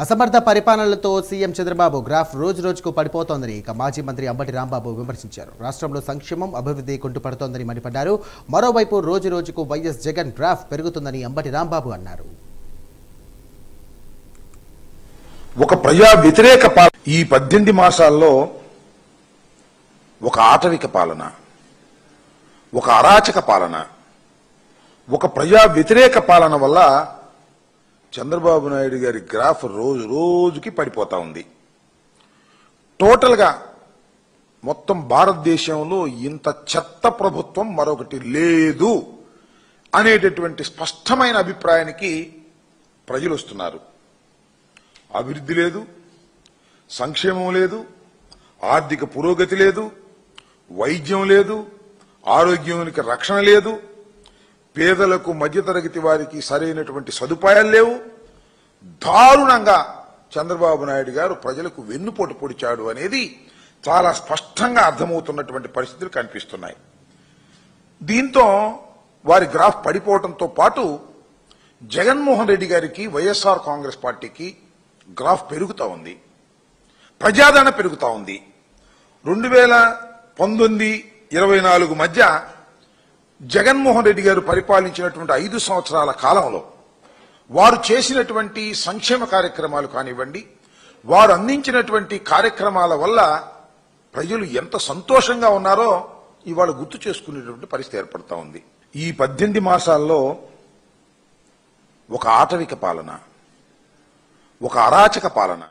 అసమర్థ పరిపాలనలతో CM Chandrababu graph రోజు రోజుకు పడిపోతోందని ఇక మాజీ మంత్రి అంబటి రాంబాబు విమర్శించారు. రాష్ట్రంలో సంక్షేమం అభివృద్ధి కుంటుపడుతోందని మండిపడ్డారు. మరోవైపు రోజు రోజుకు వైఎస్ జగన్ గ్రాఫ్ పెరుగుతుందని అంబటి రాంబాబు అన్నారు. ఒక ప్రజా వ్యతిరేక పాలన ఈ 18 మాసాల్లో ఒక ఆటవిక పాలన, ఒక అరాచక పాలన, ఒక ప్రజా వ్యతిరేక పాలన వల్ల చంద్రబాబు నాయుడు గారి గ్రాఫ్ రోజు రోజుకి పడిపోతా ఉంది. టోటల్గా మొత్తం భారతదేశంలో ఇంత చెత్త ప్రభుత్వం మరొకటి లేదు అనేటటువంటి స్పష్టమైన అభిప్రాయానికి ప్రజలు వస్తున్నారు. అభివృద్ధి లేదు, సంక్షేమం లేదు, ఆర్థిక పురోగతి లేదు, వైద్యం లేదు, ఆరోగ్యానికి రక్షణ లేదు, పేదలకు మధ్యతరగతి వారికి సరైనటువంటి సదుపాయాలు లేవు. దారుణంగా చంద్రబాబు నాయుడు గారు ప్రజలకు వెన్నుపోటు పొడిచాడు అనేది చాలా స్పష్టంగా అర్థమవుతున్నటువంటి పరిస్థితులు కనిపిస్తున్నాయి. దీంతో వారి గ్రాఫ్ పడిపోవడంతో పాటు జగన్మోహన్ రెడ్డి గారికి, వైఎస్ఆర్ కాంగ్రెస్ పార్టీకి గ్రాఫ్ పెరుగుతా ఉంది, ప్రజాదరణ పెరుగుతా ఉంది. 2019-24 మధ్య జగన్మోహన్ రెడ్డి గారు పరిపాలించినటువంటి 5 సంవత్సరాల కాలంలో వారు చేసినటువంటి సంక్షేమ కార్యక్రమాలు కానివ్వండి, వారు అందించినటువంటి కార్యక్రమాల వల్ల ప్రజలు ఎంత సంతోషంగా ఉన్నారో ఇవాళ గుర్తు చేసుకునేటువంటి పరిస్థితి ఏర్పడతా ఉంది. ఈ 18 మాసాల్లో ఒక ఆటవిక పాలన, ఒక అరాచక పాలన.